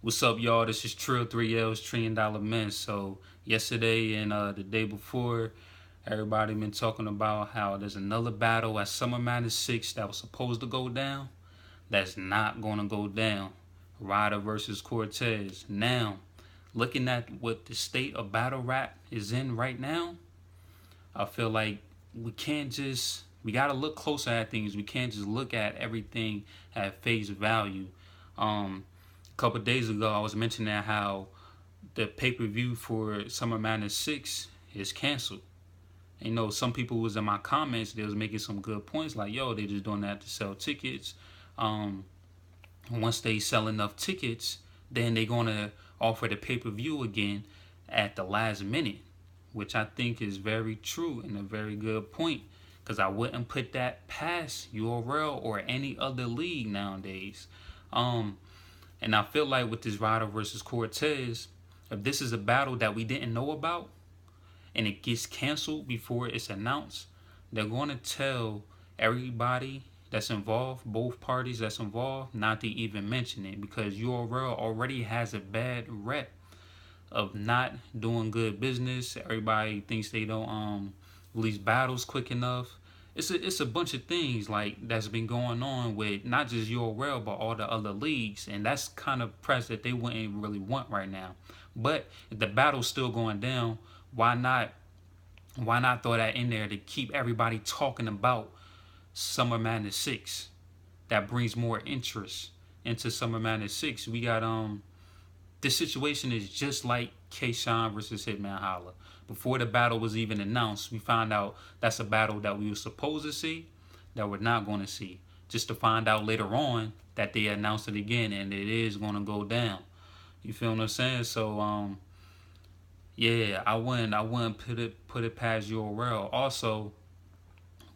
What's up, y'all? This is Trill 3L's Trillion Dollar Men. So, yesterday and the day before, everybody been talking about how there's another battle at Summer Madness 6 that was supposed to go down. That's not going to go down. Ryder versus Cortez. Now, looking at what the state of battle rap is in right now, I feel like we got to look closer at things. We can't just look at everything at face value. A couple of days ago, I was mentioning how the pay-per-view for Summer Madness 6 is canceled. And, some people was in my comments, they was making some good points like, yo, they just doing that to sell tickets. Um, Once they sell enough tickets, then they gonna offer the pay-per-view again at the last minute, which I think is very true and a very good point. Because I wouldn't put that past URL or any other league nowadays. Um, and I feel like with this Ryder versus Cortez, if this is a battle that we didn't know about and it gets canceled before it's announced, they're going to tell everybody that's involved, both parties that's involved, not to even mention it because URL already has a bad rep of not doing good business. Everybody thinks they don't release battles quick enough. It's a bunch of things like that's been going on with not just URL but all the other leagues, and that's kind of press that they wouldn't really want right now. But if the battle's still going down, why not? Why not throw that in there to keep everybody talking about Summer Madness 6? That brings more interest into Summer Madness 6. We got this situation is just like K-Shine versus Hitman Holla. Before the battle was even announced, we found out that's a battle that we were supposed to see that we're not going to see. Just to find out later on that they announced it again and it is going to go down. You feel what I'm saying? So yeah, I wouldn't put it past URL. Also,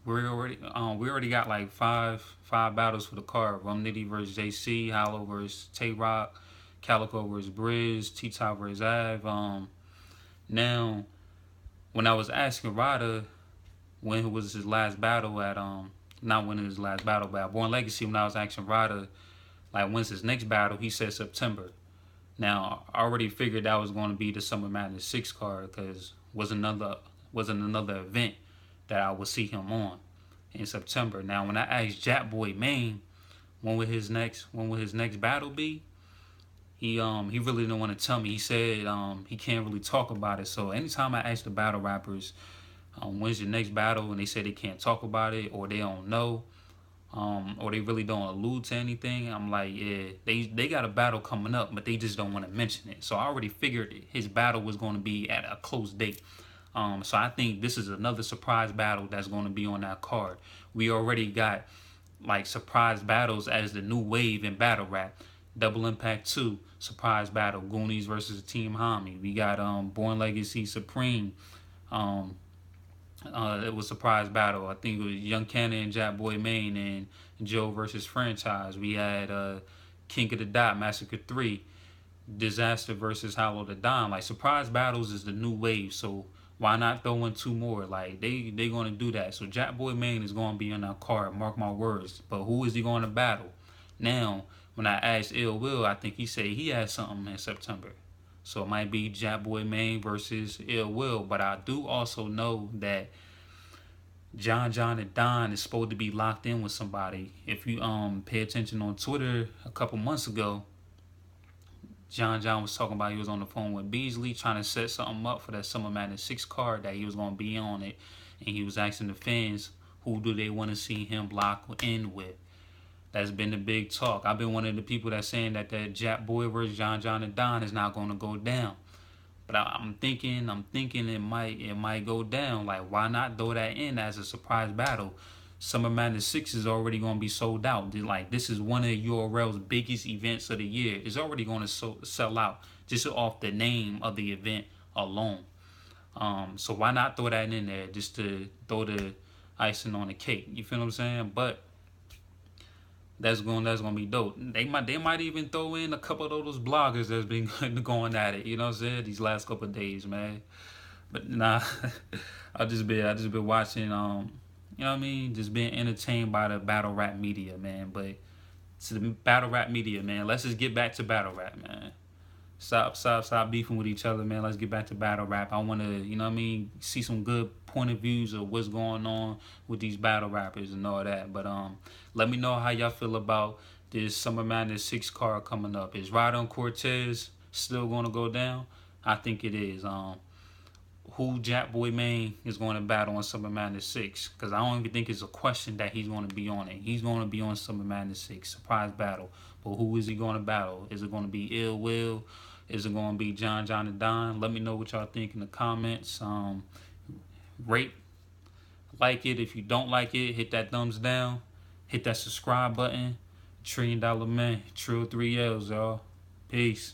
we already got like five battles for the card. Rum Nitty versus JC, Hollow versus Tay Rock, Calico versus Briz, T Top versus Av. Now when I was asking Rada when was his last battle at not when his last battle but at Born Legacy, when I was asking Rada like when's his next battle, he said September. Now I already figured that was going to be the Summer Madness 6 card because wasn't another event that I would see him on in September. Now when I asked Jack Boy Maine when will his next battle be, he really didn't want to tell me. He said he can't really talk about it. So anytime I ask the battle rappers when's your next battle and they say they can't talk about it or they don't know, or they really don't allude to anything, I'm like, yeah, they got a battle coming up, but they just don't want to mention it. So I already figured his battle was going to be at a close date. So I think this is another surprise battle that's going to be on that card. We already got like surprise battles as the new wave in battle rap. Double Impact 2, surprise battle. Goonies versus Team Hami. We got Born Legacy Supreme. Um, it was surprise battle. I think it was Young Cannon and Jack Boy Maine and Joe versus Franchise. We had King of the Dot Massacre 3, Disaster versus Hollow the Don. Like surprise battles is the new wave, so why not throw in two more? Like they gonna do that. So Jack Boy Maine is gonna be on that card, mark my words. But who is he going to battle? Now, when I asked Ill Will, I think he said he had something in September. So it might be Jack Boy Maine versus Ill Will. But I do also know that John and Don is supposed to be locked in with somebody. If you pay attention on Twitter a couple months ago, John was talking about he was on the phone with Beasley trying to set something up for that Summer Madness 6 card that he was going to be on it. And he was asking the fans who do they want to see him lock in with. That's been the big talk. I've been one of the people that's saying that Jack Boy versus John and Don is not going to go down. But I'm thinking it might go down. Like why not throw that in as a surprise battle? Summer Madness 6 is already going to be sold out. Like this is one of URL's biggest events of the year. It's already going to sell out just off the name of the event alone. So why not throw that in there just to throw the icing on the cake? You feel what I'm saying? But that's gonna be dope. They might even throw in a couple of those bloggers that's been going at it. You know what I'm saying? These last couple of days, man. But nah, I just been watching. You know what I mean? Just being entertained by the battle rap media, man. But to the battle rap media, man. Let's just get back to battle rap, man. Stop beefing with each other, man. Let's get back to battle rap. I want to, you know what I mean, see some good point of views of what's going on with these battle rappers and all that. But let me know how y'all feel about this Summer Madness 6 card coming up. Is Rado Cortez still going to go down? I think it is. Who Jack Boy Maine is going to battle on Summer Madness 6? Because I don't even think it's a question that he's going to be on it. He's going to be on Summer Madness 6. Surprise battle. But who is he going to battle? Is it going to be Ill Will? Is it going to be John and Don? Let me know what y'all think in the comments. Rate, like it. If you don't like it, hit that thumbs down. Hit that subscribe button. $1 Trillion Man. Trill 3 L's, y'all. Peace.